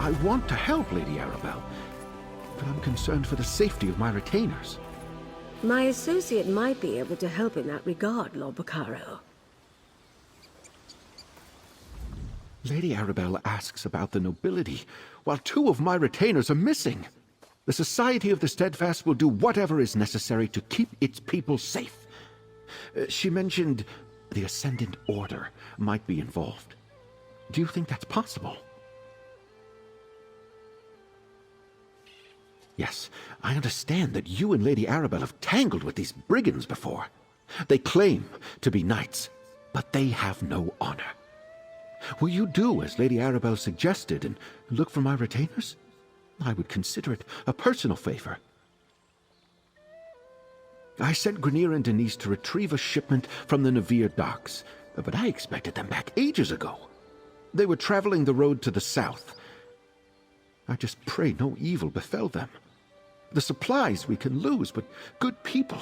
I want to help, Lady Arabelle, but I'm concerned for the safety of my retainers. My associate might be able to help in that regard, Lord Bacaro. Lady Arabelle asks about the nobility, while 2 of my retainers are missing. The Society of the Steadfast will do whatever is necessary to keep its people safe. She mentioned the Ascendant Order might be involved. Do you think that's possible? Yes, I understand that you and Lady Arabelle have tangled with these brigands before. They claim to be knights, but they have no honor. Will you do as Lady Arabelle suggested and look for my retainers? I would consider it a personal favor. I sent Grenier and Denise to retrieve a shipment from the Navir docks, but I expected them back ages ago. They were traveling the road to the south. I just pray no evil befell them. The supplies we can lose, but good people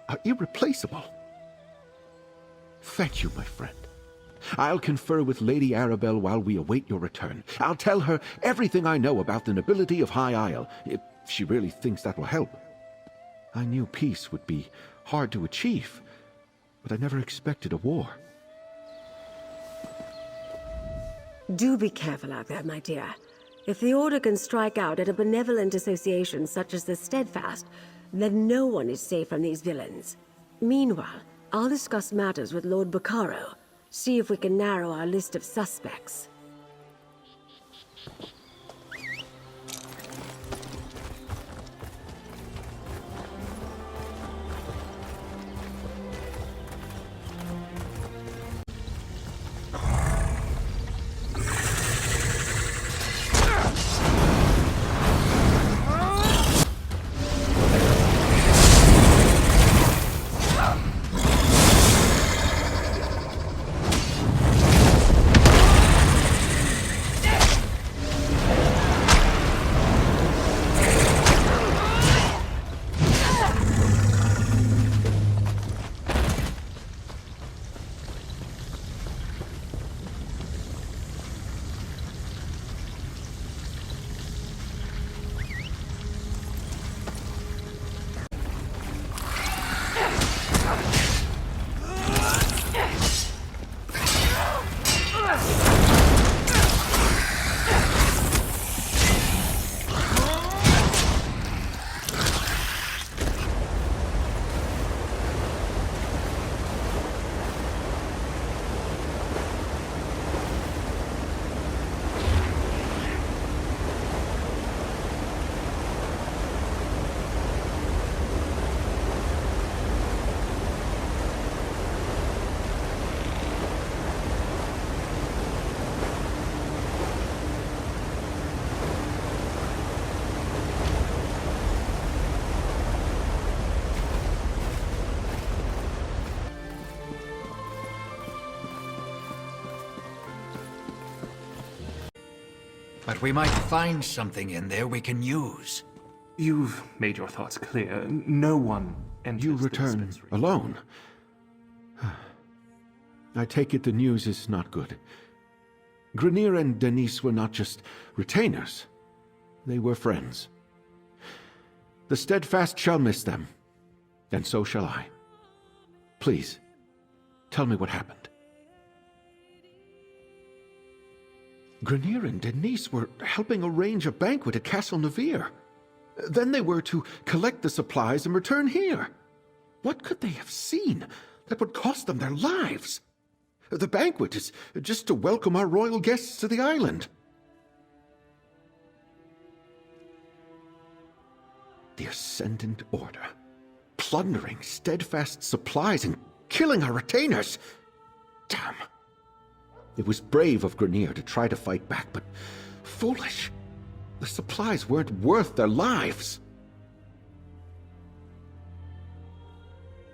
are irreplaceable. Thank you, my friend. I'll confer with Lady Arabelle while we await your return. I'll tell her everything I know about the nobility of High Isle, if she really thinks that will help. I knew peace would be hard to achieve, but I never expected a war. Do be careful out there, my dear. If the Order can strike out at a benevolent association such as the Steadfast, then no one is safe from these villains. Meanwhile, I'll discuss matters with Lord Bacaro, see if we can narrow our list of suspects. But we might find something in there we can use. You've made your thoughts clear. No one enters You the return dispensary. alone? I take it the news is not good. Grenier and Denise were not just retainers. They were friends. The Steadfast shall miss them, and so shall I. Please, tell me what happened. Grenier and Denise were helping arrange a banquet at Castle Navir. Then they were to collect the supplies and return here. What could they have seen that would cost them their lives? The banquet is just to welcome our royal guests to the island. The Ascendant Order, plundering Steadfast supplies and killing our retainers. Damn. It was brave of Grenier to try to fight back, but foolish. The supplies weren't worth their lives.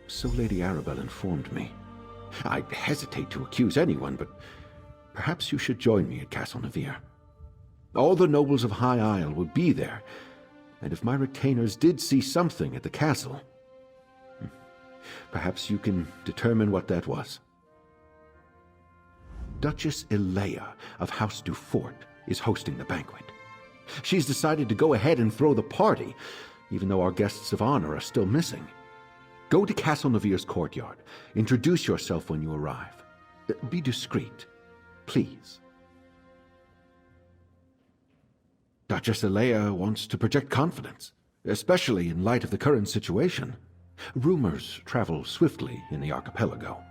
So Lady Arabelle informed me. I'd hesitate to accuse anyone, but perhaps you should join me at Castle Navir. All the nobles of High Isle will be there, and if my retainers did see something at the castle, perhaps you can determine what that was. Duchess Elea of House Dufort is hosting the banquet. She's decided to go ahead and throw the party, even though our guests of honor are still missing. Go to Castle Navir's courtyard. Introduce yourself when you arrive. Be discreet, please. Duchess Alea wants to project confidence, especially in light of the current situation. Rumors travel swiftly in the archipelago.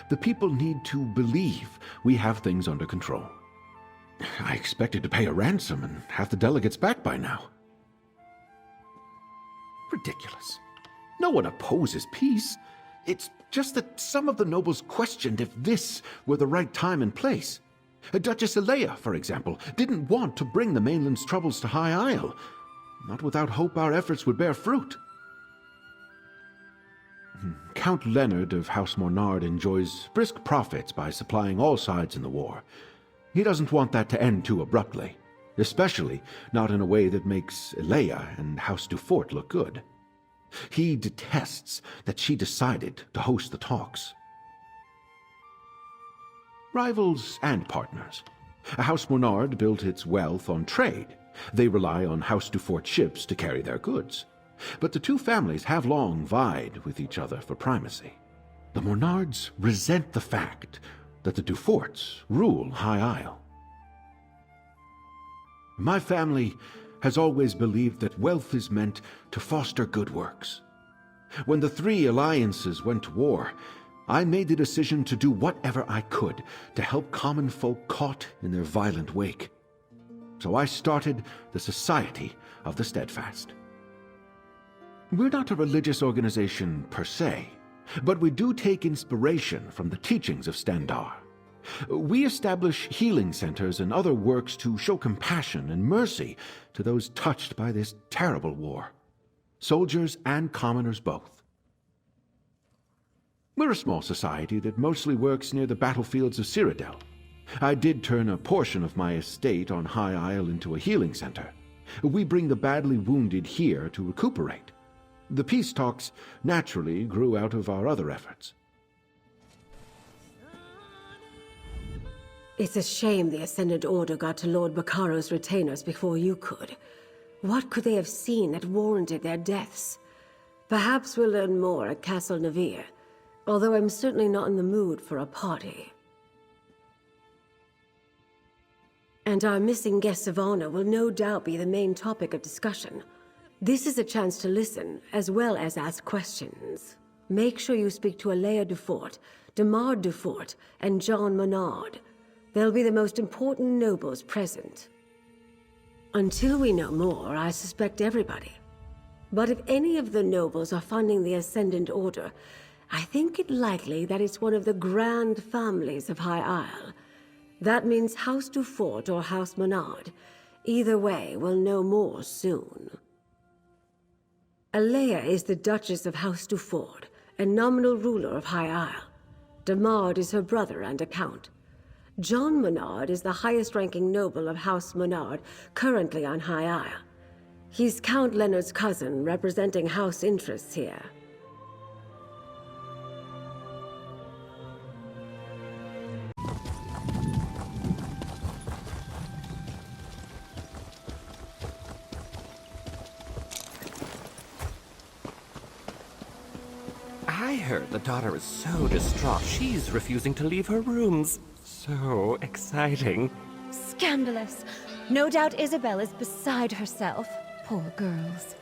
The people need to believe we have things under control. I expected to pay a ransom and have the delegates back by now. Ridiculous. No one opposes peace. It's just that some of the nobles questioned if this were the right time and place. Duchess Alea, for example, didn't want to bring the mainland's troubles to High Isle, not without hope our efforts would bear fruit. Count Leonard of House Mornard enjoys brisk profits by supplying all sides in the war. He doesn't want that to end too abruptly, especially not in a way that makes Alea and House Dufort look good. He detests that she decided to host the talks. Rivals and partners. House Mornard built its wealth on trade. They rely on House Dufort ships to carry their goods. But the two families have long vied with each other for primacy. The Mornards resent the fact that the Duforts rule High Isle. My family has always believed that wealth is meant to foster good works. When the three alliances went to war, I made the decision to do whatever I could to help common folk caught in their violent wake. So I started the Society of the Steadfast. We're not a religious organization per se, but we do take inspiration from the teachings of Standar. We establish healing centers and other works to show compassion and mercy to those touched by this terrible war, soldiers and commoners both. We're a small society that mostly works near the battlefields of Cyrodiil. I did turn a portion of my estate on High Isle into a healing center. We bring the badly wounded here to recuperate. The peace talks naturally grew out of our other efforts. It's a shame the Ascendant Order got to Lord Baccaro's retainers before you could. What could they have seen that warranted their deaths? Perhaps we'll learn more at Castle Navir, although I'm certainly not in the mood for a party. And our missing guests of honor will no doubt be the main topic of discussion. This is a chance to listen, as well as ask questions. Make sure you speak to Alea Dufort, Demar Dufort, and John Menard. They'll be the most important nobles present. Until we know more, I suspect everybody. But if any of the nobles are funding the Ascendant Order, I think it likely that it's one of the grand families of High Isle. That means House Dufort or House Menard. Either way, we'll know more soon. Alea is the Duchess of House Dufort, and nominal ruler of High Isle. Demard is her brother and a count. John Menard is the highest-ranking noble of House Menard, currently on High Isle. He's Count Leonard's cousin, representing house interests here. I heard the daughter is so distraught she's refusing to leave her rooms. So exciting. Scandalous. No doubt Isabel is beside herself. Poor girls.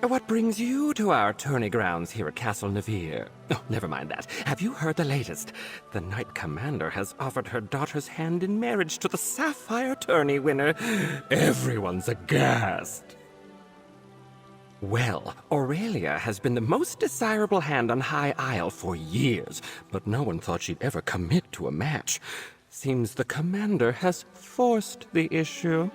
What brings you to our tourney grounds here at Castle Navir? Oh, never mind that. Have you heard the latest? The Knight Commander has offered her daughter's hand in marriage to the Sapphire tourney winner. Everyone's aghast. Well, Aurelia has been the most desirable hand on High Isle for years, but no one thought she'd ever commit to a match. Seems the commander has forced the issue.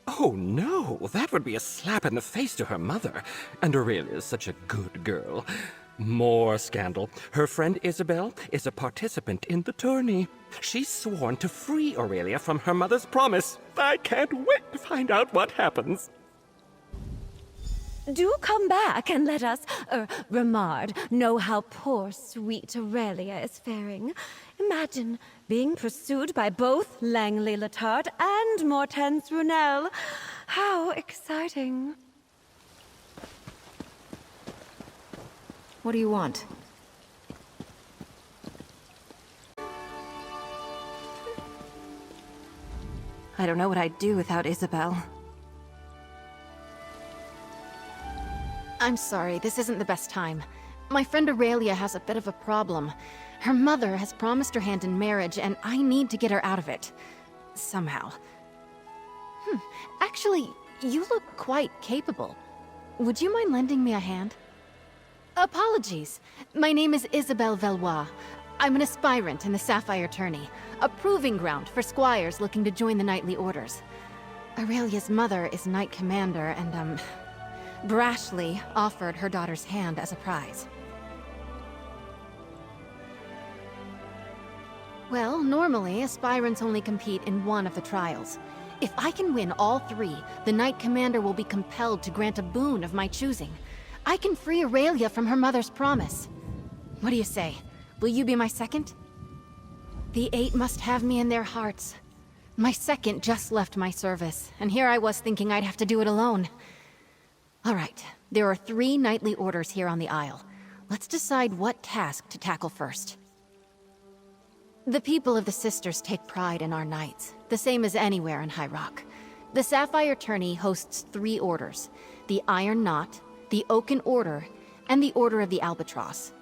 Oh no, that would be a slap in the face to her mother. And Aurelia is such a good girl. More scandal. Her friend Isabel is a participant in the tourney. She's sworn to free Aurelia from her mother's promise. I can't wait to find out what happens. Do come back and let us, Ramard, know how poor, sweet Aurelia is faring. Imagine being pursued by both Langley Letard and Mortense Brunel. How exciting. What do you want? I don't know what I'd do without Isabel. I'm sorry, this isn't the best time. My friend Aurelia has a bit of a problem. Her mother has promised her hand in marriage, and I need to get her out of it. Somehow. Actually, you look quite capable. Would you mind lending me a hand? Apologies. My name is Isabelle Valois. I'm an aspirant in the Sapphire Tourney, a proving ground for squires looking to join the knightly orders. Aurelia's mother is Knight Commander, and, brashly offered her daughter's hand as a prize. Well, normally, aspirants only compete in one of the trials. If I can win all three, the Knight Commander will be compelled to grant a boon of my choosing. I can free Aurelia from her mother's promise. What do you say? Will you be my second? The 8 must have me in their hearts. My second just left my service, and here I was thinking I'd have to do it alone. All right, there are 3 knightly orders here on the Isle. Let's decide what task to tackle first. The people of the Sisters take pride in our knights, the same as anywhere in High Rock. The Sapphire Tourney hosts 3 orders: the Iron Knot, the Oaken Order, and the Order of the Albatross.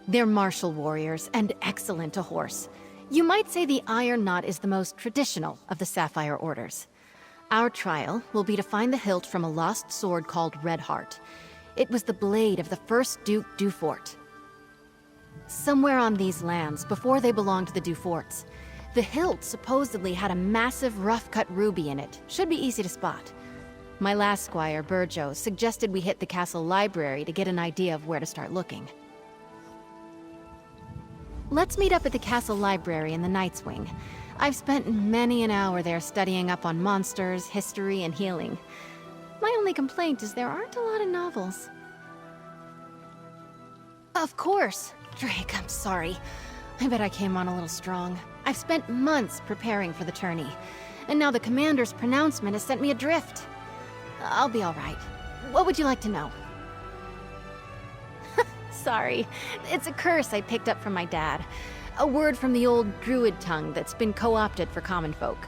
They're martial warriors and excellent to horse. You might say the Iron Knot is the most traditional of the Sapphire Orders. Our trial will be to find the hilt from a lost sword called Redheart. It was the blade of the first Duke Dufort. Somewhere on these lands, before they belonged to the Duforts, the hilt supposedly had a massive rough-cut ruby in it. Should be easy to spot. My last squire, Burjo, suggested we hit the castle library to get an idea of where to start looking. Let's meet up at the castle library in the Knight's Wing. I've spent many an hour there studying up on monsters, history, and healing. My only complaint is there aren't a lot of novels. Of course! Drake, I'm sorry. I bet I came on a little strong. I've spent months preparing for the tourney, and now the commander's pronouncement has sent me adrift. I'll be all right. What would you like to know? Sorry. It's a curse I picked up from my dad. A word from the old Druid tongue that's been co-opted for common folk.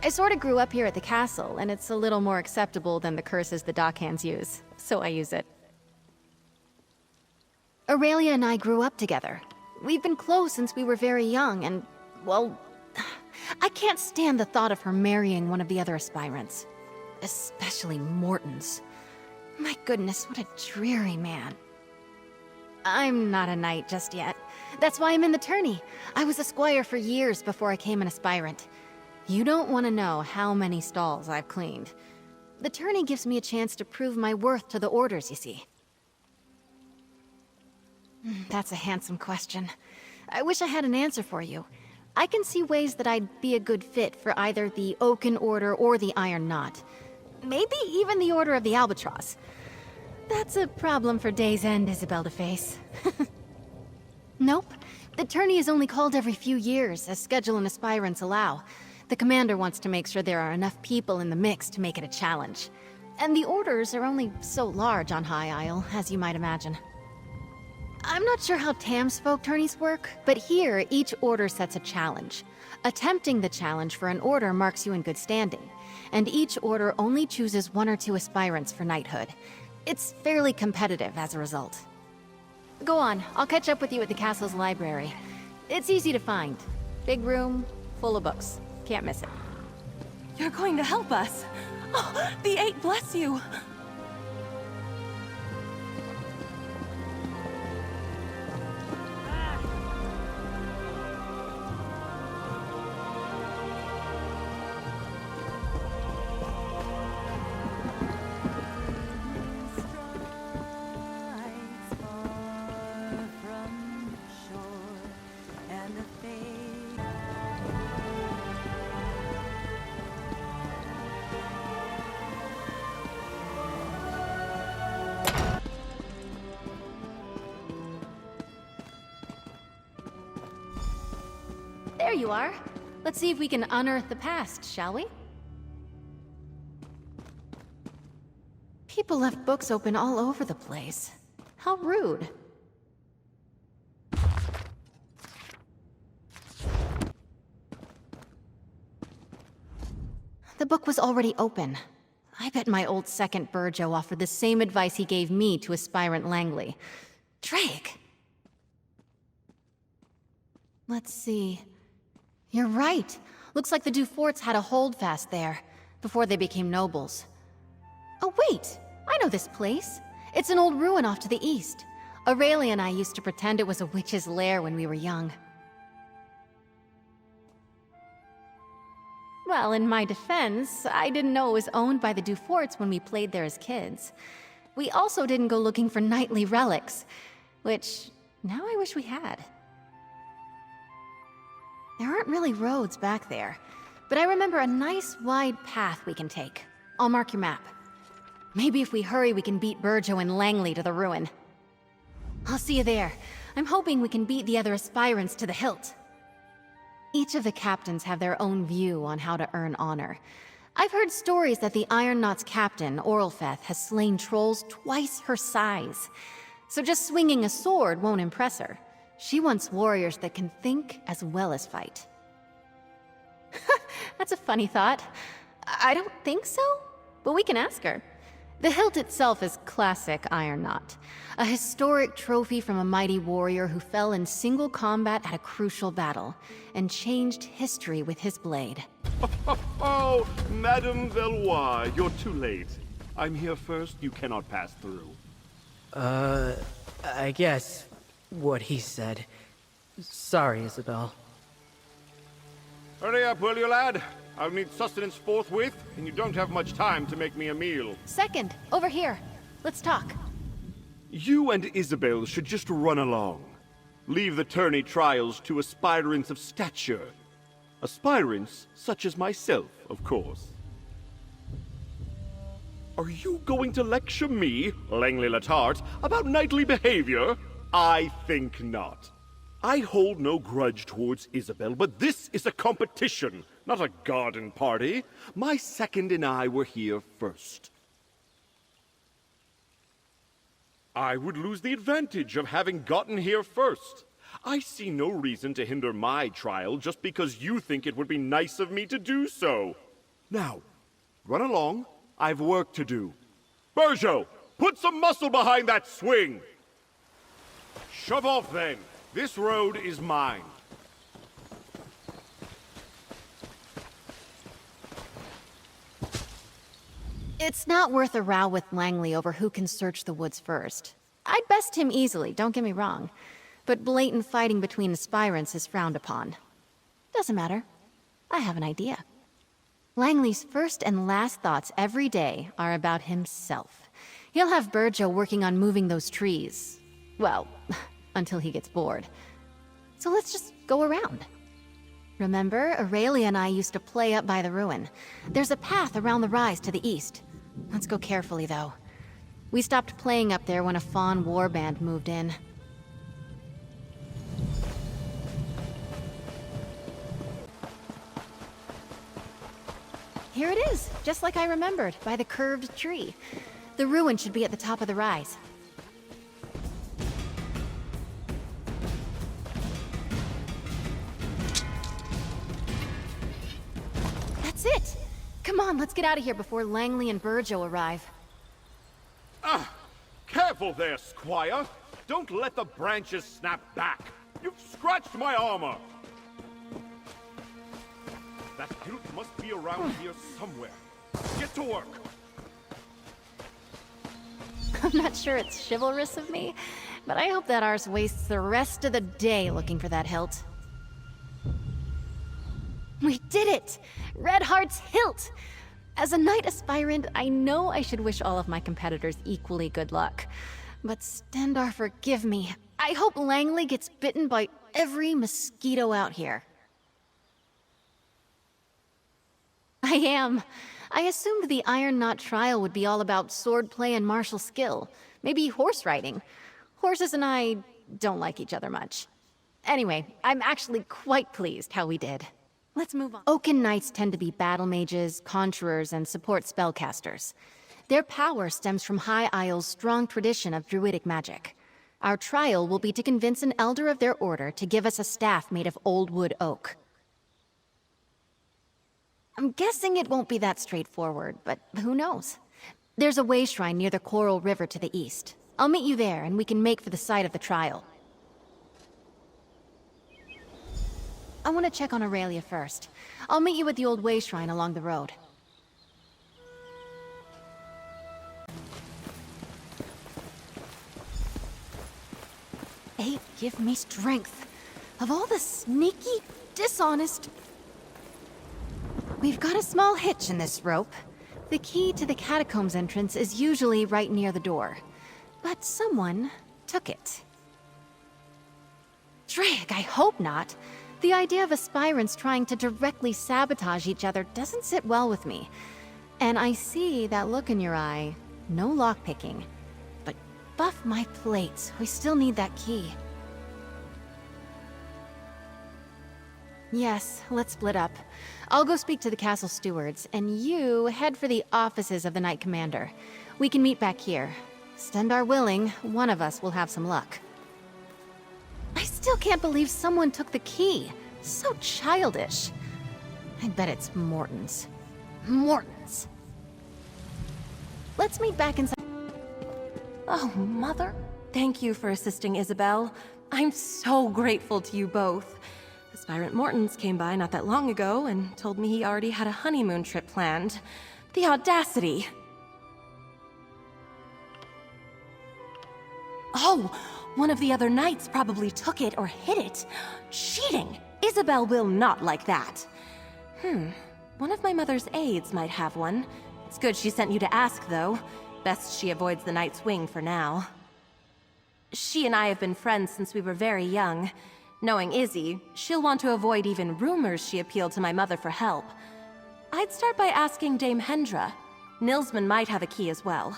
I sort of grew up here at the castle, and it's a little more acceptable than the curses the dockhands use, so I use it. Aurelia and I grew up together. We've been close since we were very young, and, well, I can't stand the thought of her marrying one of the other aspirants. Especially Morton's. My goodness, what a dreary man. I'm not a knight just yet. That's why I'm in the tourney. I was a squire for years before I came an aspirant. You don't want to know how many stalls I've cleaned. The tourney gives me a chance to prove my worth to the orders, you see. That's a handsome question. I wish I had an answer for you. I can see ways that I'd be a good fit for either the Oaken Order or the Iron Knot. Maybe even the Order of the Albatross. That's a problem for Day's End, Isabel, to face. Nope. The tourney is only called every few years, as schedule and aspirants allow. The commander wants to make sure there are enough people in the mix to make it a challenge. And the orders are only so large on High Isle, as you might imagine. I'm not sure how Tamsfolk tourneys work, but here each order sets a challenge. Attempting the challenge for an order marks you in good standing, and each order only chooses 1 or 2 aspirants for knighthood. It's fairly competitive as a result. Go on, I'll catch up with you at the castle's library. It's easy to find. Big room, full of books. Can't miss it. You're going to help us. Oh, the 8 bless you. there you are. Let's see if we can unearth the past, shall we? People left books open all over the place. How rude. The book was already open. I bet my old second Burjo offered the same advice he gave me to aspirant Langley. Drake! Let's see. You're right. Looks like the Duforts had a holdfast there, before they became nobles. Oh wait! I know this place. It's an old ruin off to the east. Aurelia and I used to pretend it was a witch's lair when we were young. Well, in my defense, I didn't know it was owned by the Duforts when we played there as kids. We also didn't go looking for knightly relics, which now I wish we had. There aren't really roads back there, but I remember a nice wide path we can take. I'll mark your map. Maybe if we hurry, we can beat Burjo and Langley to the ruin. I'll see you there. I'm hoping we can beat the other aspirants to the hilt. Each of the captains have their own view on how to earn honor. I've heard stories that the Iron Knot's captain, Orlfeth, has slain trolls twice her size. So just swinging a sword won't impress her. She wants warriors that can think as well as fight. That's a funny thought. I don't think so, but we can ask her. The hilt itself is classic Iron Knot, a historic trophy from a mighty warrior who fell in single combat at a crucial battle, and changed history with his blade. Oh, Madame Valois, you're too late. I'm here first, you cannot pass through. I guess what he said. Sorry, Isabel. Hurry up, will you, lad? I'll need sustenance forthwith, and you don't have much time to make me a meal. Second, over here. Let's talk. You and Isabel should just run along. Leave the tourney trials to aspirants of stature. Aspirants such as myself, of course. Are you going to lecture me, Langley Latart, about knightly behavior? I think not. I hold no grudge towards Isabel, but this is a competition, not a garden party. My second and I were here first. I would lose the advantage of having gotten here first. I see no reason to hinder my trial just because you think it would be nice of me to do so. Now, run along. I've work to do. Burjo, put some muscle behind that swing! Shove off then. This road is mine. It's not worth a row with Langley over who can search the woods first. I'd best him easily, don't get me wrong. But blatant fighting between aspirants is frowned upon. Doesn't matter. I have an idea. Langley's first and last thoughts every day are about himself. He'll have Burjo working on moving those trees. Well, until he gets bored. So let's just go around. Remember, Aurelia and I used to play up by the ruin. There's a path around the rise to the east. Let's go carefully, though. We stopped playing up there when a Fawn warband moved in. Here it is, just like I remembered, by the curved tree. The ruin should be at the top of the rise. That's it! Come on, let's get out of here before Langley and Burjo arrive. Ah! Careful there, Squire! Don't let the branches snap back! You've scratched my armor! That hilt must be around here somewhere. Get to work! I'm not sure it's chivalrous of me, but I hope that ours wastes the rest of the day looking for that hilt. We did it! Red Heart's hilt! As a knight aspirant, I know I should wish all of my competitors equally good luck. But Stendar, forgive me. I hope Langley gets bitten by every mosquito out here. I am. I assumed the Iron Knot trial would be all about swordplay and martial skill. Maybe horse riding. Horses and I don't like each other much. Anyway, I'm actually quite pleased how we did. Let's move on. Oaken Knights tend to be battle mages, conjurers, and support spellcasters. Their power stems from High Isle's strong tradition of druidic magic. Our trial will be to convince an elder of their order to give us a staff made of old wood oak. I'm guessing it won't be that straightforward, but who knows? There's a way shrine near the Coral River to the east. I'll meet you there, and we can make for the site of the trial. I want to check on Aurelia first. I'll meet you at the old way shrine along the road. Eight, give me strength. Of all the sneaky, dishonest... We've got a small hitch in this rope. The key to the catacombs entrance is usually right near the door. But someone took it. Drake, I hope not. The idea of aspirants trying to directly sabotage each other doesn't sit well with me. And I see that look in your eye. No lockpicking. But buff my plates. We still need that key. Yes, let's split up. I'll go speak to the castle stewards, and you head for the offices of the Knight Commander. We can meet back here. Stendar willing, one of us will have some luck. I still can't believe someone took the key. So childish. I bet it's Morton's. Morton's. Let's meet back inside. Oh, Mother. Thank you for assisting Isabel. I'm so grateful to you both. Aspirant Mortons came by not that long ago and told me he already had a honeymoon trip planned. The audacity! Oh, one of the other knights probably took it or hid it. Cheating! Isabel will not like that. One of my mother's aides might have one. It's good she sent you to ask, though. Best she avoids the Knight's Wing for now. She and I have been friends since we were very young. Knowing Izzy, she'll want to avoid even rumors she appealed to my mother for help. I'd start by asking Dame Hendra. Nilsman might have a key as well.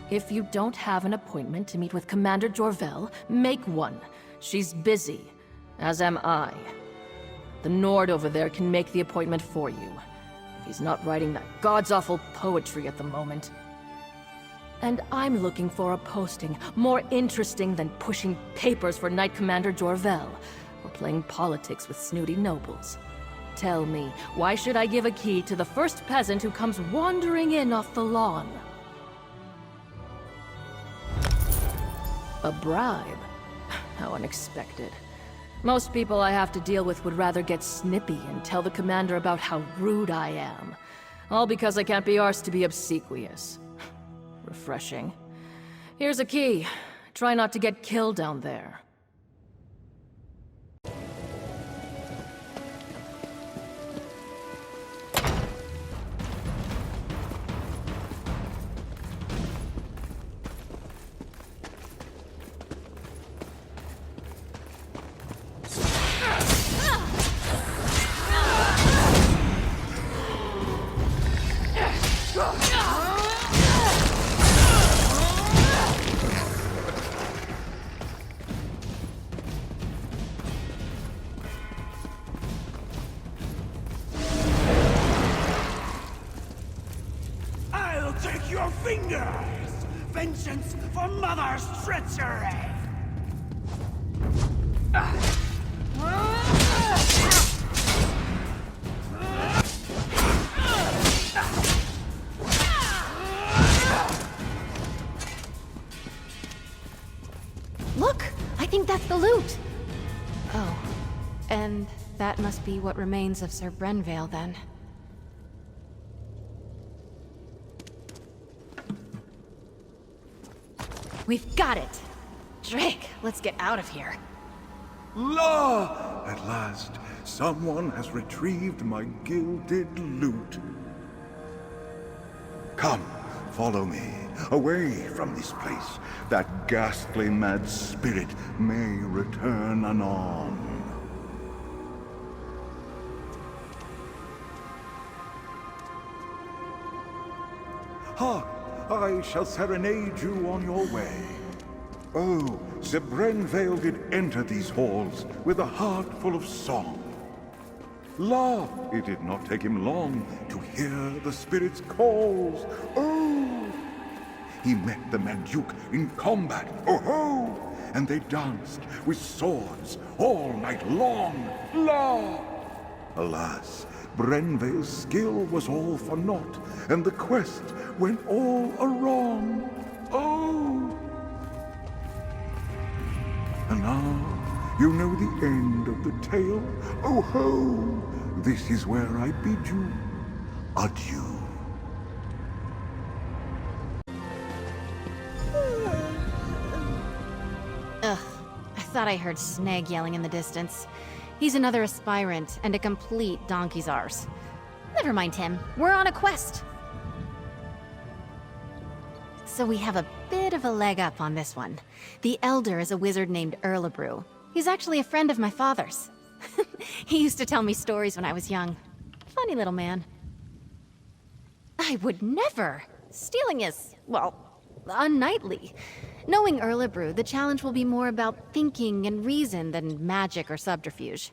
If you don't have an appointment to meet with Commander Jorvel, make one. She's busy, as am I. The Nord over there can make the appointment for you. If he's not writing that god's-awful poetry at the moment. And I'm looking for a posting more interesting than pushing papers for Knight Commander Jorvel, or playing politics with snooty nobles. Tell me, why should I give a key to the first peasant who comes wandering in off the lawn? A bribe? How unexpected. Most people I have to deal with would rather get snippy and tell the commander about how rude I am. All because I can't be arsed to be obsequious. Refreshing. Here's a key. Try not to get killed down there. I'll take your fingers! Vengeance for Mother's treachery! Look! I think that's the loot! Oh. And that must be what remains of Sir Brenvale, then. We've got it! Drake, let's get out of here. La! At last, someone has retrieved my gilded loot. Come, follow me, away from this place. That ghastly mad spirit may return anon. Hark, I shall serenade you on your way. Oh, the Brenvale did enter these halls with a heart full of song. La, it did not take him long to hear the spirit's calls. Oh! He met the Manduke in combat, oh-ho! And they danced with swords all night long. La! Alas, Brenvale's skill was all for naught, and the quest went all awrong. Oh! And now, you know the end of the tale. Oh ho! This is where I bid you adieu. Ugh, I thought I heard Sneg yelling in the distance. He's another aspirant and a complete donkey's arse. Never mind him, we're on a quest. So we have a bit of a leg up on this one. The Elder is a wizard named Erlebrew. He's actually a friend of my father's. He used to tell me stories when I was young. Funny little man. I would never! Stealing is, well, unknightly. Knowing Erlebrew, the challenge will be more about thinking and reason than magic or subterfuge.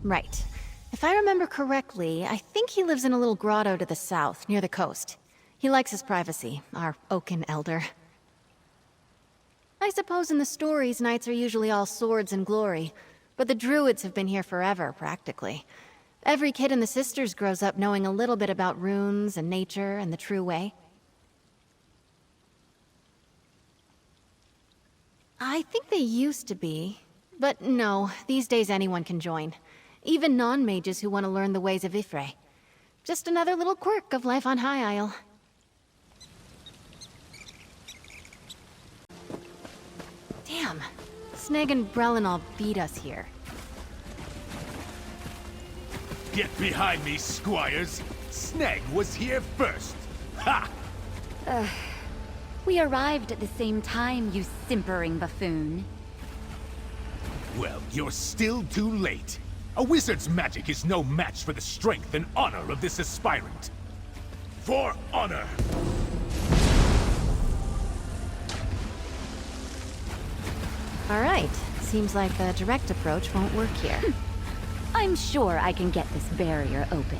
Right. If I remember correctly, I think he lives in a little grotto to the south, near the coast. He likes his privacy, our oaken elder. I suppose in the stories, knights are usually all swords and glory, but the Druids have been here forever, practically. Every kid in the Sisters grows up knowing a little bit about runes and nature and the true way. I think they used to be, but no, these days anyone can join. Even non-mages who want to learn the ways of Ifre. Just another little quirk of life on High Isle. Damn, Sneg and Brelin all beat us here. Get behind me, squires! Sneg was here first! Ha! We arrived at the same time, you simpering buffoon. Well, you're still too late. A wizard's magic is no match for the strength and honor of this aspirant. For honor! Alright, seems like the direct approach won't work here. I'm sure I can get this barrier open.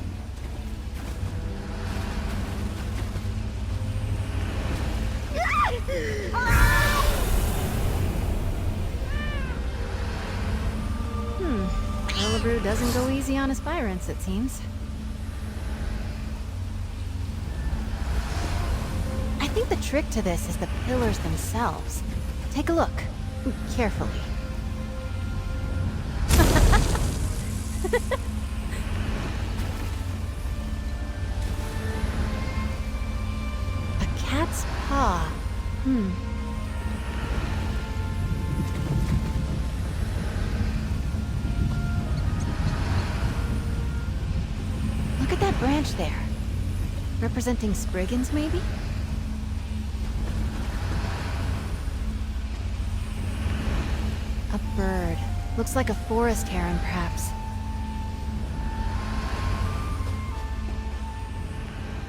Erlebrew doesn't go easy on aspirants, it seems. I think the trick to this is the pillars themselves. Take a look. Carefully. A cat's paw. Look at that branch there. Representing Spriggans, maybe? A bird. Looks like a forest heron, perhaps.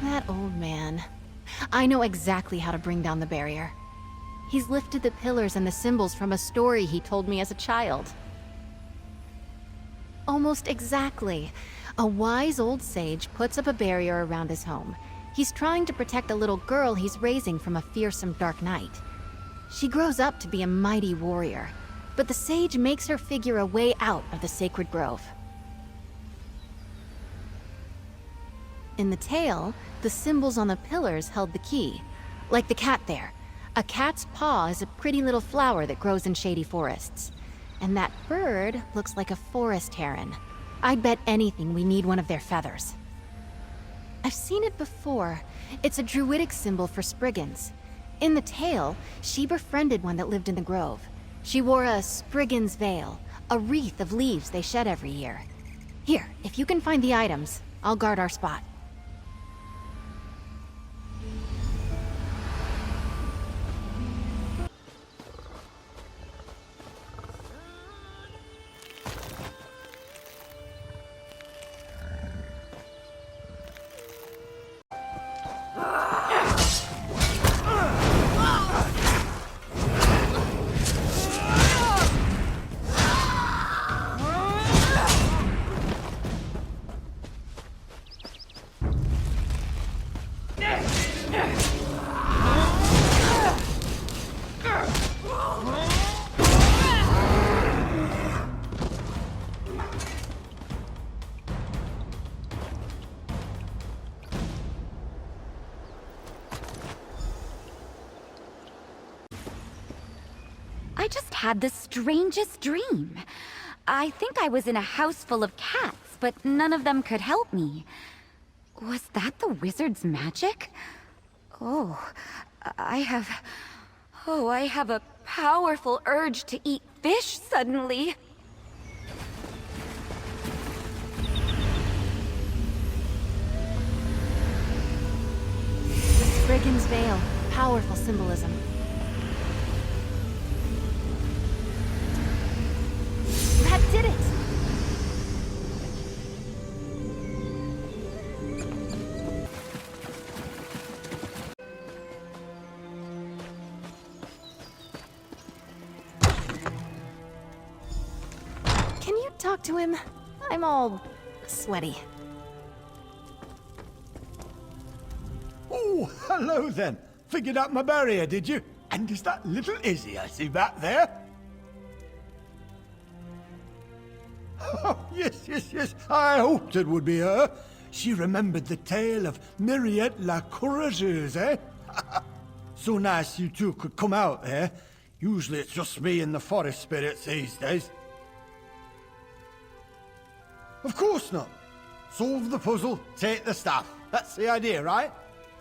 That old man. I know exactly how to bring down the barrier. He's lifted the pillars and the symbols from a story he told me as a child. Almost exactly. A wise old sage puts up a barrier around his home. He's trying to protect a little girl he's raising from a fearsome dark knight. She grows up to be a mighty warrior, but the sage makes her figure a way out of the sacred grove. In the tale, the symbols on the pillars held the key. Like the cat there. A cat's paw is a pretty little flower that grows in shady forests. And that bird looks like a forest heron. I'd bet anything we need one of their feathers. I've seen it before. It's a druidic symbol for Spriggans. In the tale, she befriended one that lived in the grove. She wore a Spriggan's veil, a wreath of leaves they shed every year. Here, if you can find the items, I'll guard our spot. I just had the strangest dream. I think I was in a house full of cats, but none of them could help me. Was that the wizard's magic? I have a powerful urge to eat fish suddenly. The Spriggan's Veil. Powerful symbolism. That did it! Can you talk to him? I'm all sweaty. Oh, hello then. Figured out my barrier, did you? And is that little Izzy I see back there? Oh, yes. I hoped it would be her. She remembered the tale of Myriette la Courageuse, eh? So nice you two could come out, eh? Usually it's just me and the forest spirits these days. Of course not. Solve the puzzle, take the staff. That's the idea, right?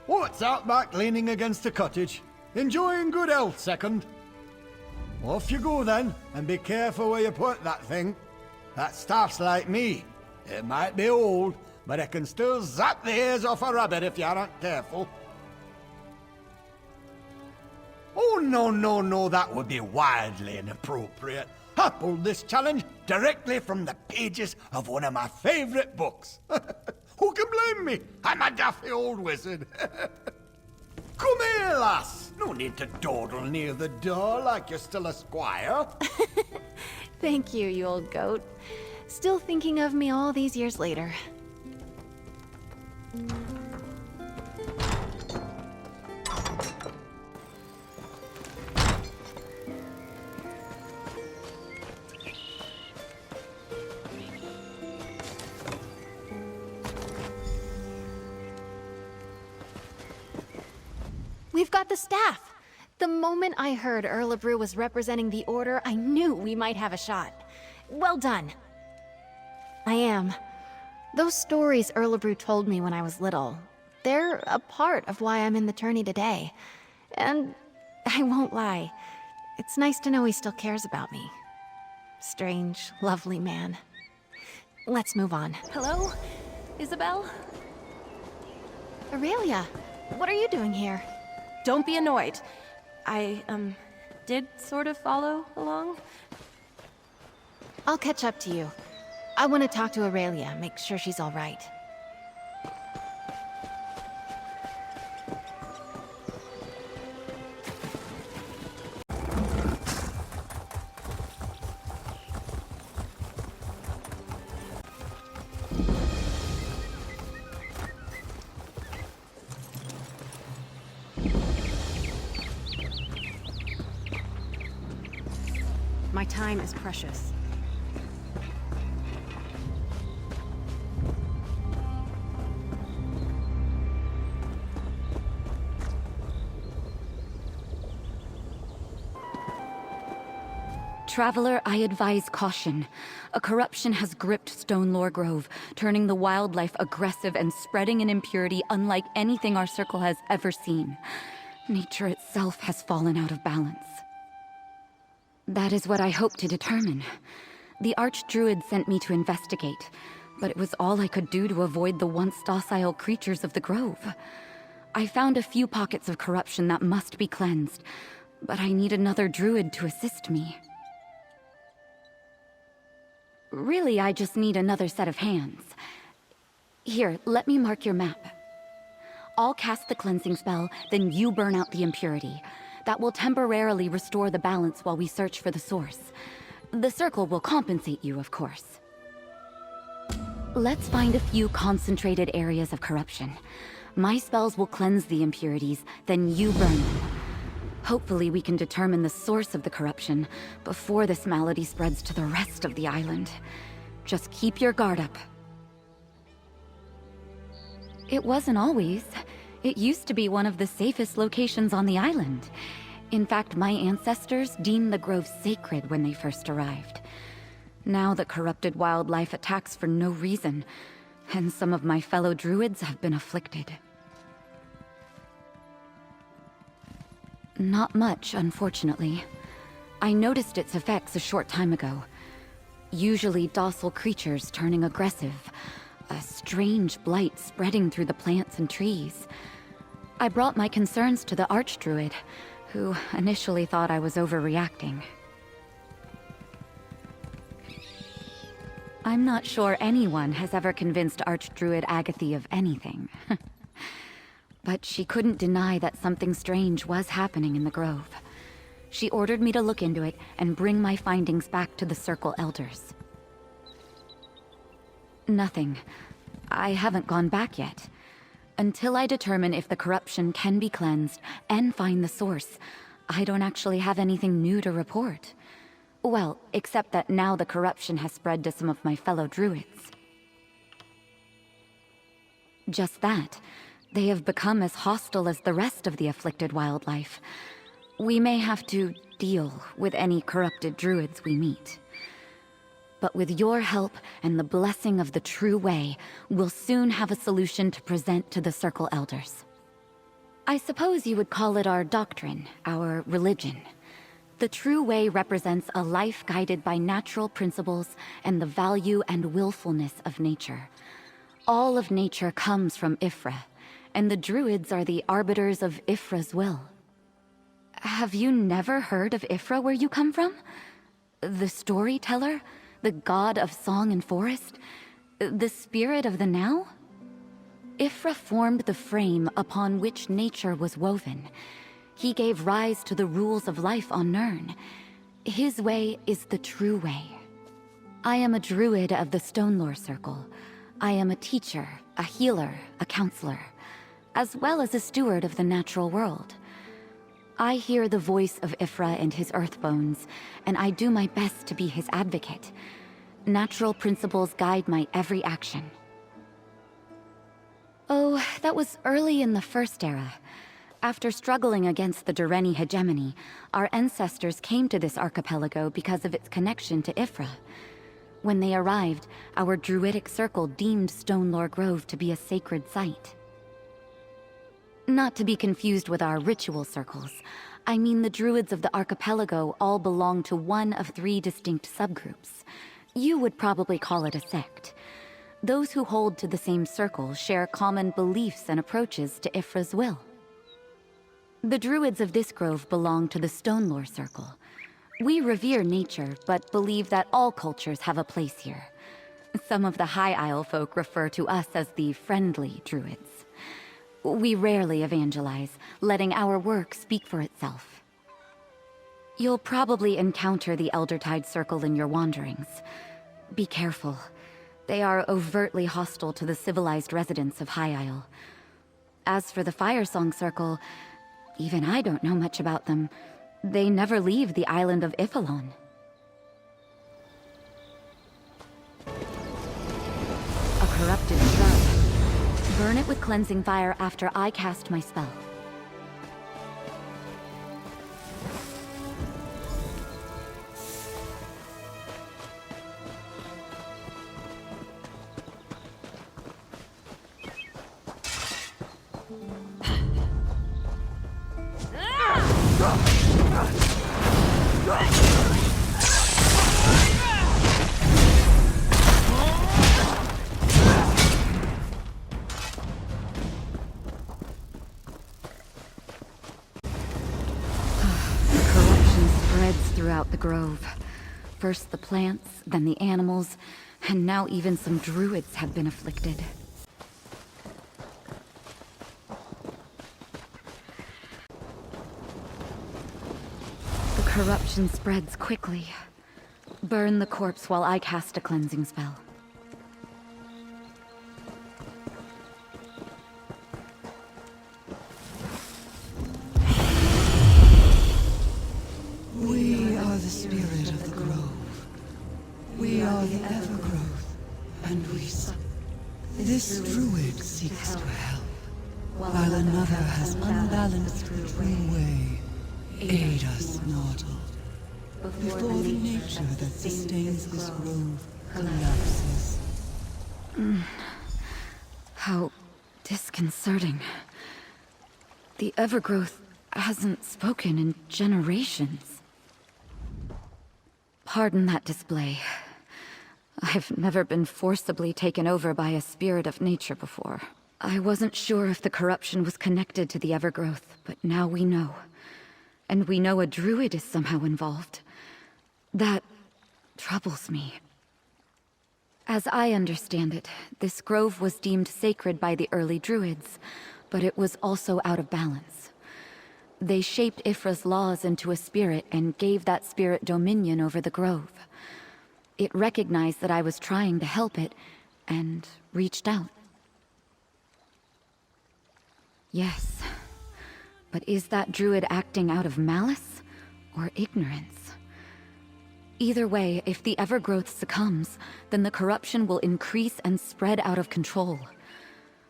What's out back leaning against a cottage? Enjoying good health, second. Off you go then, and be careful where you put that thing. That staff's like me. It might be old, but it can still zap the ears off a rabbit if you aren't careful. Oh, no, that would be wildly inappropriate. I pulled this challenge directly from the pages of one of my favorite books. Who can blame me? I'm a daffy old wizard. Come here, lass. No need to dawdle near the door like you're still a squire. Thank you, you old goat. Still thinking of me all these years later. We've got the staff! The moment I heard Erlebrew was representing the Order, I knew we might have a shot. Well done. I am. Those stories Erlebrew told me when I was little, they're a part of why I'm in the tourney today. And I won't lie, it's nice to know he still cares about me. Strange, lovely man. Let's move on. Hello? Isabel? Aurelia, what are you doing here? Don't be annoyed. I, did sort of follow along. I'll catch up to you. I want to talk to Aurelia, make sure she's all right. My time is precious. Traveler, I advise caution. A corruption has gripped Stonelore Grove, turning the wildlife aggressive and spreading an impurity unlike anything our circle has ever seen. Nature itself has fallen out of balance. That is what I hope to determine. The Archdruid sent me to investigate, but it was all I could do to avoid the once docile creatures of the grove. I found a few pockets of corruption that must be cleansed, but I need another druid to assist me. Really, I just need another set of hands. Here, let me mark your map. I'll cast the cleansing spell, then you burn out the impurity. That will temporarily restore the balance while we search for the source. The circle will compensate you, of course. Let's find a few concentrated areas of corruption. My spells will cleanse the impurities, then you burn them. Hopefully we can determine the source of the corruption before this malady spreads to the rest of the island. Just keep your guard up. It wasn't always. It used to be one of the safest locations on the island. In fact, my ancestors deemed the grove sacred when they first arrived. Now the corrupted wildlife attacks for no reason, and some of my fellow druids have been afflicted. Not much, unfortunately. I noticed its effects a short time ago. Usually docile creatures turning aggressive. A strange blight spreading through the plants and trees. I brought my concerns to the Archdruid, who initially thought I was overreacting. I'm not sure anyone has ever convinced Archdruid Agathy of anything. But she couldn't deny that something strange was happening in the grove. She ordered me to look into it and bring my findings back to the Circle Elders. Nothing. I haven't gone back yet. Until I determine if the corruption can be cleansed and find the source, I don't actually have anything new to report. Well, except that now the corruption has spread to some of my fellow druids. Just that. They have become as hostile as the rest of the afflicted wildlife. We may have to deal with any corrupted druids we meet. But with your help and the blessing of the true way, we'll soon have a solution to present to the Circle Elders. I suppose you would call it our doctrine, our religion. The true way represents a life guided by natural principles and the value and willfulness of nature. All of nature comes from Ifra, and the druids are the arbiters of Ifra's will. Have you never heard of Ifra where you come from? The storyteller? The god of song and forest? The spirit of the now? Ifra formed the frame upon which nature was woven. He gave rise to the rules of life on Nirn. His way is the true way. I am a druid of the Stonelore Circle. I am a teacher, a healer, a counselor, as well as a steward of the natural world. I hear the voice of Ifra and his Earthbones, and I do my best to be his advocate. Natural principles guide my every action. Oh, that was early in the First Era. After struggling against the Dureni hegemony, our ancestors came to this archipelago because of its connection to Ifra. When they arrived, our druidic circle deemed Stonelore Grove to be a sacred site. Not to be confused with our ritual circles. I mean the druids of the archipelago all belong to one of 3 distinct subgroups. You would probably call it a sect. Those who hold to the same circle share common beliefs and approaches to Ifra's will. The druids of this grove belong to the Stonelore Circle. We revere nature, but believe that all cultures have a place here. Some of the High Isle folk refer to us as the friendly druids. We rarely evangelize, letting our work speak for itself. You'll probably encounter the Eldertide Circle in your wanderings. Be careful. They are overtly hostile to the civilized residents of High Isle. As for the Firesong Circle, even I don't know much about them. They never leave the island of Iphalon. A corrupted shrub. Burn it with cleansing fire after I cast my spell. Throughout the grove. First the plants, then the animals, and now even some druids have been afflicted. The corruption spreads quickly. Burn the corpse while I cast a cleansing spell. We are the spirit of the grove. We are the evergrowth, and we This druid seeks to help, while another has unbalanced the true way. Aid us, mortal, before the nature that sustains this grove collapses. How disconcerting. The Evergrowth hasn't spoken in generations. Pardon that display. I've never been forcibly taken over by a spirit of nature before. I wasn't sure if the corruption was connected to the Evergrowth, but now we know. And we know a druid is somehow involved. That troubles me. As I understand it, this grove was deemed sacred by the early druids, but it was also out of balance. They shaped Ifra's laws into a spirit and gave that spirit dominion over the grove. It recognized that I was trying to help it, and reached out. Yes. But is that druid acting out of malice, or ignorance? Either way, if the Evergrowth succumbs, then the corruption will increase and spread out of control.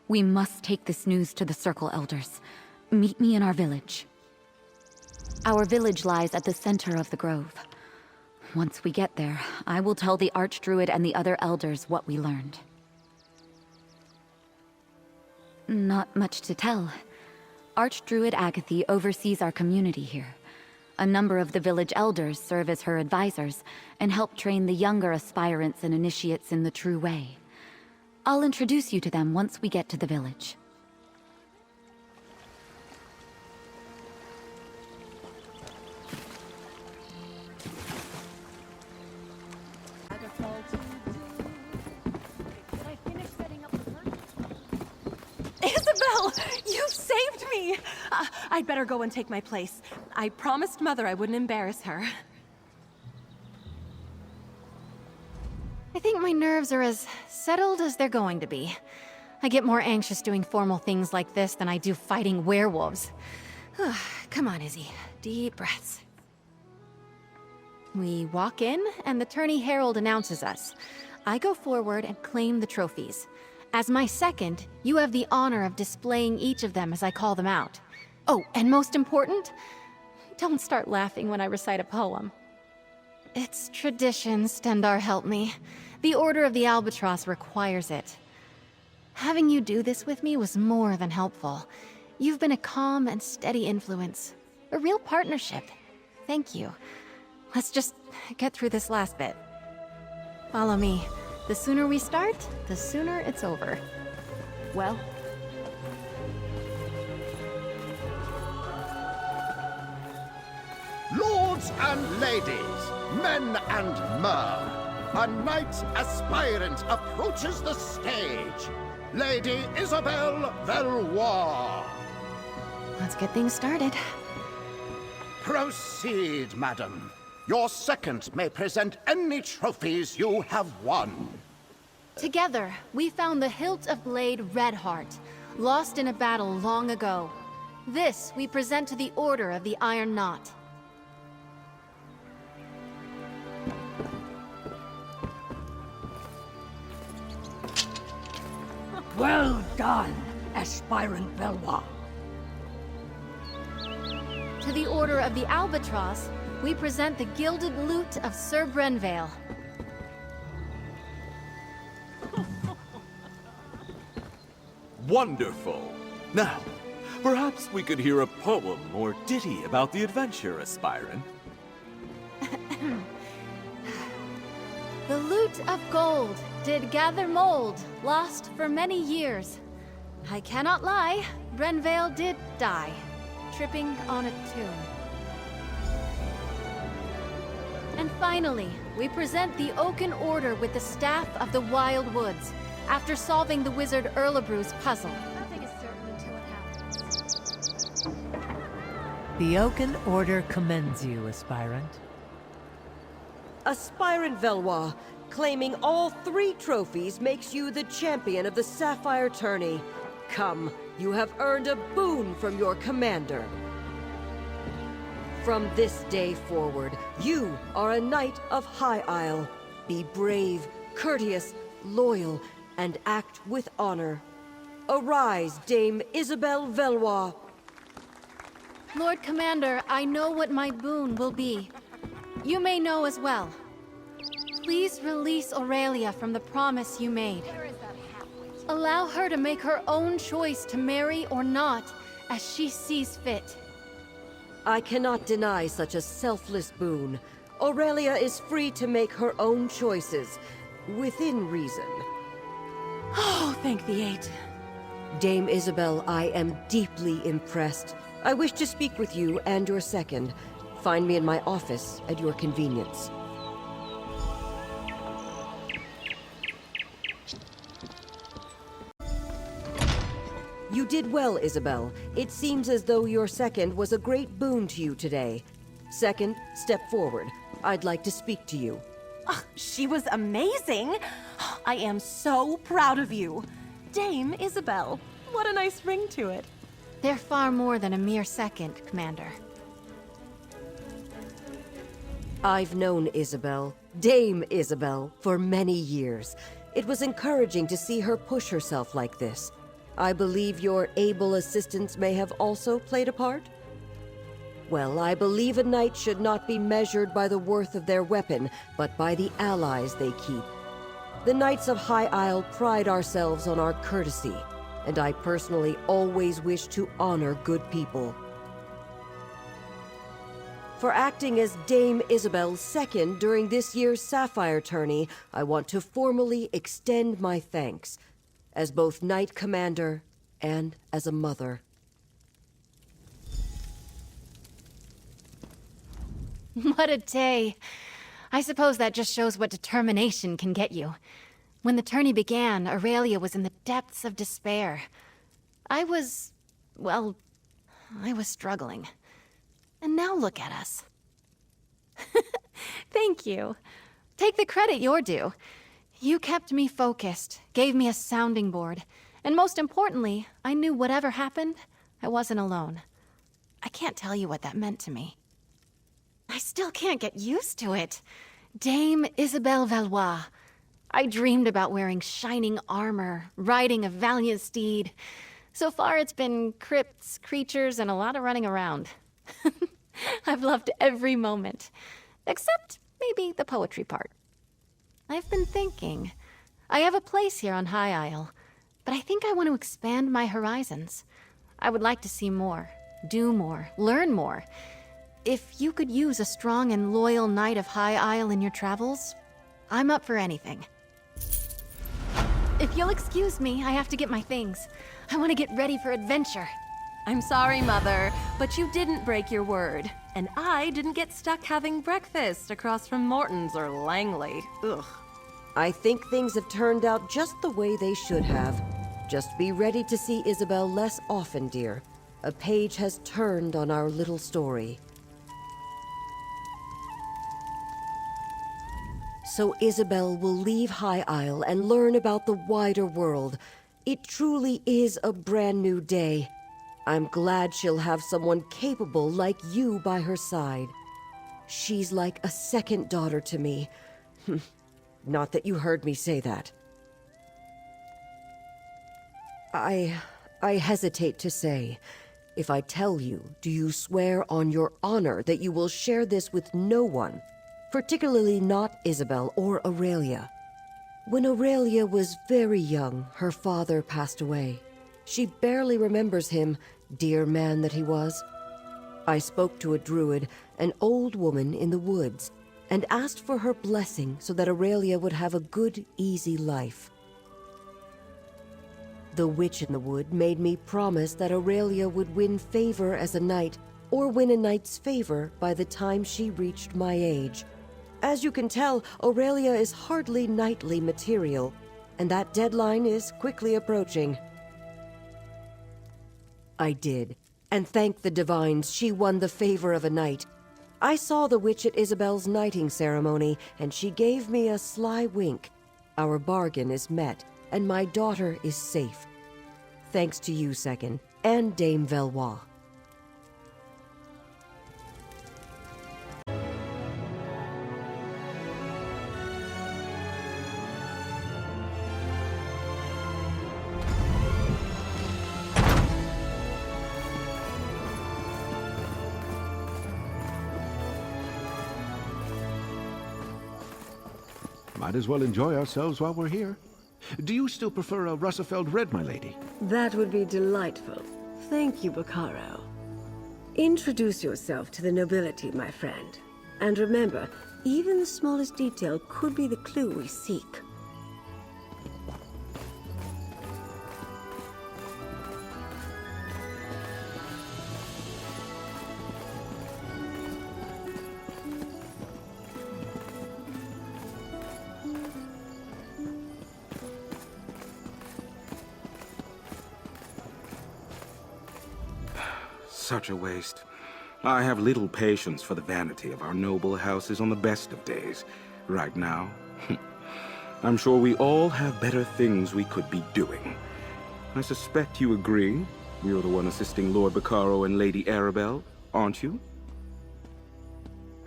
We must take this news to the Circle Elders. Meet me in our village. Our village lies at the center of the grove. Once we get there, I will tell the Archdruid and the other elders what we learned. Not much to tell. Archdruid Agathy oversees our community here. A number of the village elders serve as her advisors and help train the younger aspirants and initiates in the true way. I'll introduce you to them once we get to the village. Isabel! You saved me! I'd better go and take my place. I promised Mother I wouldn't embarrass her. I think my nerves are as settled as they're going to be. I get more anxious doing formal things like this than I do fighting werewolves. Come on, Izzy. Deep breaths. We walk in, and the tourney herald announces us. I go forward and claim the trophies. As my second, you have the honor of displaying each of them as I call them out. Oh, and most important, don't start laughing when I recite a poem. It's tradition, Stendar help me. The Order of the Albatross requires it. Having you do this with me was more than helpful. You've been a calm and steady influence. A real partnership. Thank you. Let's just get through this last bit. Follow me. The sooner we start, the sooner it's over. Well? Lords and ladies, men and mer, a knight aspirant approaches the stage. Lady Isabel Valois. Let's get things started. Proceed, madam. Your second may present any trophies you have won. Together, we found the hilt of blade Redheart, lost in a battle long ago. This we present to the Order of the Iron Knot. Well done, Aspirant Valois. To the Order of the Albatross, we present the Gilded Lute of Sir Brenvale. Wonderful. Now, perhaps we could hear a poem or ditty about the adventure, aspirant. The lute of gold did gather mold, lost for many years. I cannot lie, Brenvale did die, tripping on a tomb. And finally, we present the Oaken Order with the Staff of the Wild Woods, after solving the wizard Erlebru's puzzle. Nothing is certain until it happens. The Oaken Order commends you, aspirant. Aspirant Valois, claiming all 3 trophies makes you the champion of the Sapphire Tourney. Come, you have earned a boon from your commander. From this day forward, you are a knight of High Isle. Be brave, courteous, loyal, and act with honor. Arise, Dame Isabel Valois. Lord Commander, I know what my boon will be. You may know as well. Please release Aurelia from the promise you made. Allow her to make her own choice to marry or not, as she sees fit. I cannot deny such a selfless boon. Aurelia is free to make her own choices, within reason. Oh, thank the eight. Dame Isabel, I am deeply impressed. I wish to speak with you and your second. Find me in my office at your convenience. You did well, Isabel. It seems as though your second was a great boon to you today. Second, step forward. I'd like to speak to you. Oh, she was amazing! I am so proud of you. Dame Isabel. What a nice ring to it. They're far more than a mere second, Commander. I've known Isabel, Dame Isabel, for many years. It was encouraging to see her push herself like this. I believe your able assistance may have also played a part? Well, I believe a knight should not be measured by the worth of their weapon, but by the allies they keep. The Knights of High Isle pride ourselves on our courtesy, and I personally always wish to honor good people. For acting as Dame Isabel's second during this year's Sapphire tourney, I want to formally extend my thanks, as both Knight Commander and as a mother. What a day. I suppose that just shows what determination can get you. When the tourney began, Aurelia was in the depths of despair. I was struggling. And now look at us. Thank you. Take the credit you're due. You kept me focused, gave me a sounding board, and most importantly, I knew whatever happened, I wasn't alone. I can't tell you what that meant to me. I still can't get used to it. Dame Isabel Valois. I dreamed about wearing shining armor, riding a valiant steed. So far it's been crypts, creatures, and a lot of running around. I've loved every moment, except maybe the poetry part. I've been thinking. I have a place here on High Isle, but I think I want to expand my horizons. I would like to see more, do more, learn more. If you could use a strong and loyal knight of High Isle in your travels, I'm up for anything. If you'll excuse me, I have to get my things. I want to get ready for adventure. I'm sorry, Mother, but you didn't break your word. And I didn't get stuck having breakfast across from Morton's or Langley. Ugh. I think things have turned out just the way they should have. Just be ready to see Isabel less often, dear. A page has turned on our little story. So Isabel will leave High Isle and learn about the wider world. It truly is a brand new day. I'm glad she'll have someone capable like you by her side. She's like a second daughter to me. Not that you heard me say that. I hesitate to say. If I tell you, do you swear on your honor that you will share this with no one? Particularly not Isabel or Aurelia. When Aurelia was very young, her father passed away. She barely remembers him, dear man that he was. I spoke to a druid, an old woman in the woods, and asked for her blessing so that Aurelia would have a good, easy life. The witch in the wood made me promise that Aurelia would win favor as a knight, or win a knight's favor by the time she reached my age. As you can tell, Aurelia is hardly knightly material, and that deadline is quickly approaching. I did, and thank the divines she won the favor of a knight. I saw the witch at Isabel's knighting ceremony, and she gave me a sly wink. Our bargain is met, and my daughter is safe. Thanks to you, Second, and Dame Valois. Might as well enjoy ourselves while we're here. Do you still prefer a Russafeld red, my lady? That would be delightful. Thank you, Bacaro. Introduce yourself to the nobility, my friend. And remember, even the smallest detail could be the clue we seek. Such a waste. I have little patience for the vanity of our noble houses on the best of days. Right now, I'm sure we all have better things we could be doing. I suspect you agree. You're the one assisting Lord Bacaro and Lady Arabelle, aren't you?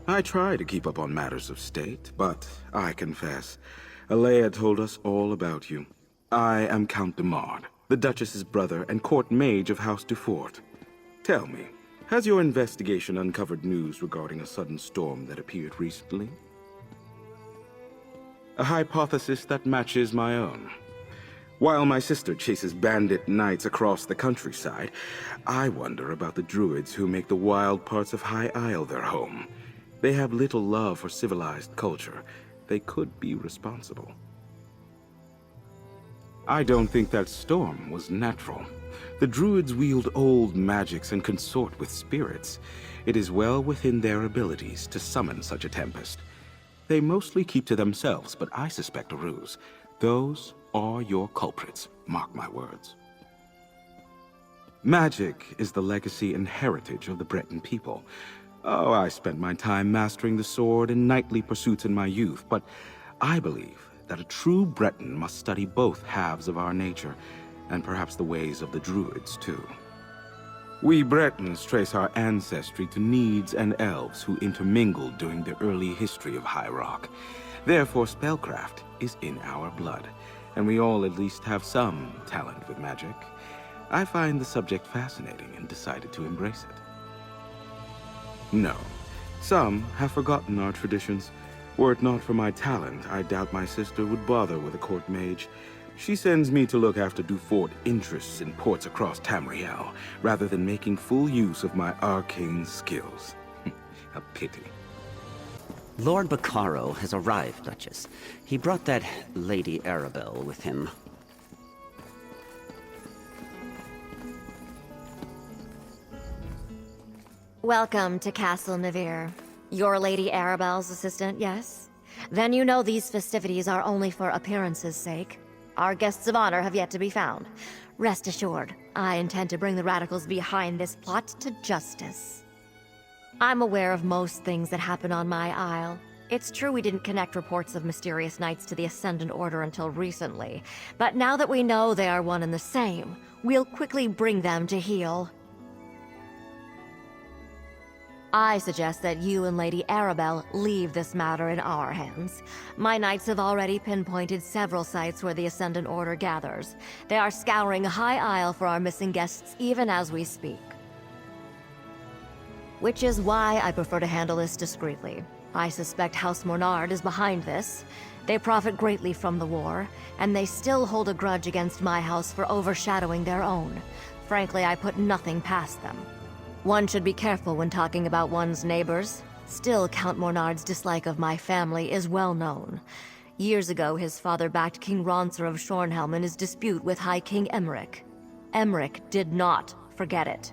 I try to keep up on matters of state, but I confess, Alea told us all about you. I am Count de Mard, the Duchess's brother and court mage of House Dufort. Tell me, has your investigation uncovered news regarding a sudden storm that appeared recently? A hypothesis that matches my own. While my sister chases bandit knights across the countryside, I wonder about the Druids who make the wild parts of High Isle their home. They have little love for civilized culture. They could be responsible. I don't think that storm was natural. The Druids wield old magics and consort with spirits. It is well within their abilities to summon such a tempest. They mostly keep to themselves, but I suspect a ruse. Those are your culprits, mark my words. Magic is the legacy and heritage of the Breton people. Oh, I spent my time mastering the sword and knightly pursuits in my youth, but I believe that a true Breton must study both halves of our nature, and perhaps the ways of the Druids, too. We Bretons trace our ancestry to Needs and Elves who intermingled during the early history of High Rock. Therefore, spellcraft is in our blood, and we all at least have some talent with magic. I find the subject fascinating and decided to embrace it. No, some have forgotten our traditions. Were it not for my talent, I doubt my sister would bother with a court mage. She sends me to look after Dufort interests in ports across Tamriel, rather than making full use of my arcane skills. A pity. Lord Bacaro has arrived, Duchess. He brought that Lady Arabelle with him. Welcome to Castle Navir. You're Lady Arabelle's assistant, yes? Then you know these festivities are only for appearances' sake. Our guests of honor have yet to be found. Rest assured, I intend to bring the radicals behind this plot to justice. I'm aware of most things that happen on my isle. It's true we didn't connect reports of mysterious knights to the Ascendant Order until recently, but now that we know they are one and the same, we'll quickly bring them to heel. I suggest that you and Lady Arabelle leave this matter in our hands. My knights have already pinpointed several sites where the Ascendant Order gathers. They are scouring High Isle for our missing guests even as we speak. Which is why I prefer to handle this discreetly. I suspect House Mornard is behind this. They profit greatly from the war, and they still hold a grudge against my house for overshadowing their own. Frankly, I put nothing past them. One should be careful when talking about one's neighbors. Still, Count Mornard's dislike of my family is well known. Years ago, his father backed King Ronser of Shornhelm in his dispute with High King Emmerich. Emmerich did not forget it.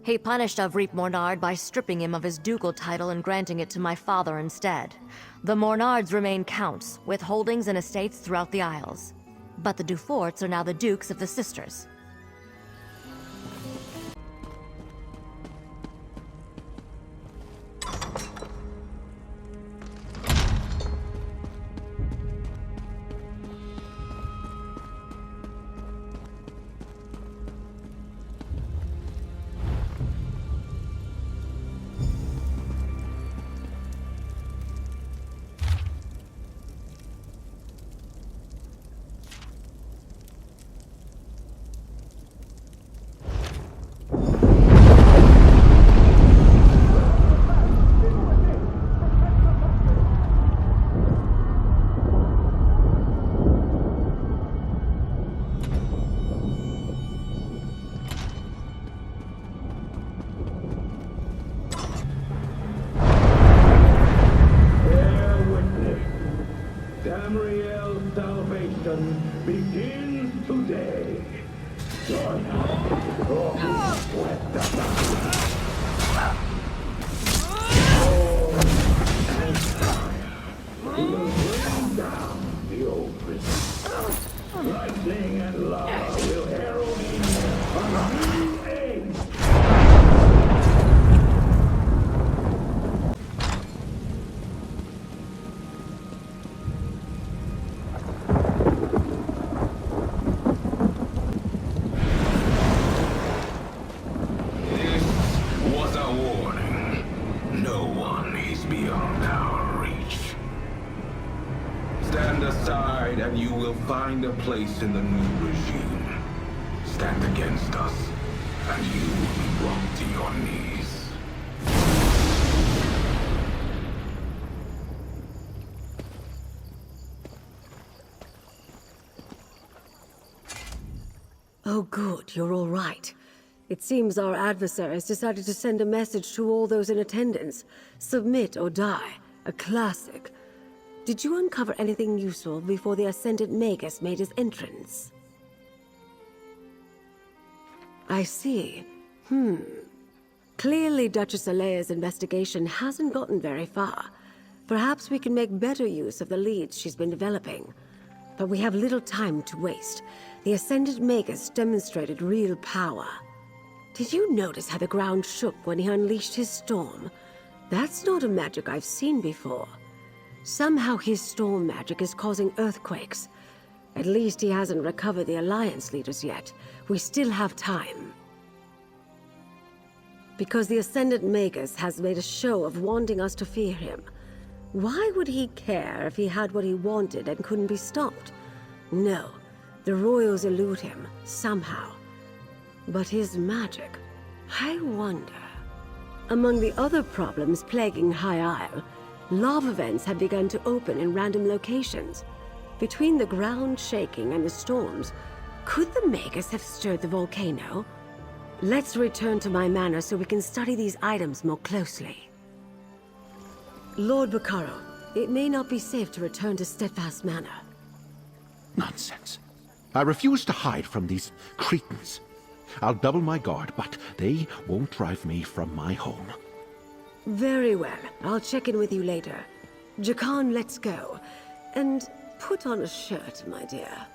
He punished Avric Mornard by stripping him of his ducal title and granting it to my father instead. The Mornards remain counts, with holdings and estates throughout the Isles. But the Duforts are now the Dukes of the Sisters. begins today. Join us. Oh, sweat the battle. And fire will bring down the old prison. Lightning and lava will herald in a new age. And you will find a place in the new regime. Stand against us, and you will be brought to your knees. Oh good, you're all right. It seems our adversaries decided to send a message to all those in attendance. Submit or die. A classic. Did you uncover anything useful before the Ascendant Magus made his entrance? I see. Clearly Duchess Alea's investigation hasn't gotten very far. Perhaps we can make better use of the leads she's been developing. But we have little time to waste. The Ascendant Magus demonstrated real power. Did you notice how the ground shook when he unleashed his storm? That's not a magic I've seen before. Somehow his storm magic is causing earthquakes. At least he hasn't recovered the Alliance leaders yet. We still have time. Because the Ascendant Magus has made a show of wanting us to fear him. Why would he care if he had what he wanted and couldn't be stopped? No, the royals elude him, somehow. But his magic, I wonder. Among the other problems plaguing High Isle, lava vents have begun to open in random locations. Between the ground shaking and the storms, could the Magus have stirred the volcano? Let's return to my manor so we can study these items more closely. Lord Bacaro, it may not be safe to return to Steadfast Manor. Nonsense. I refuse to hide from these cretins. I'll double my guard, but they won't drive me from my home. Very well. I'll check in with you later. Jakan, let's go. And put on a shirt, my dear.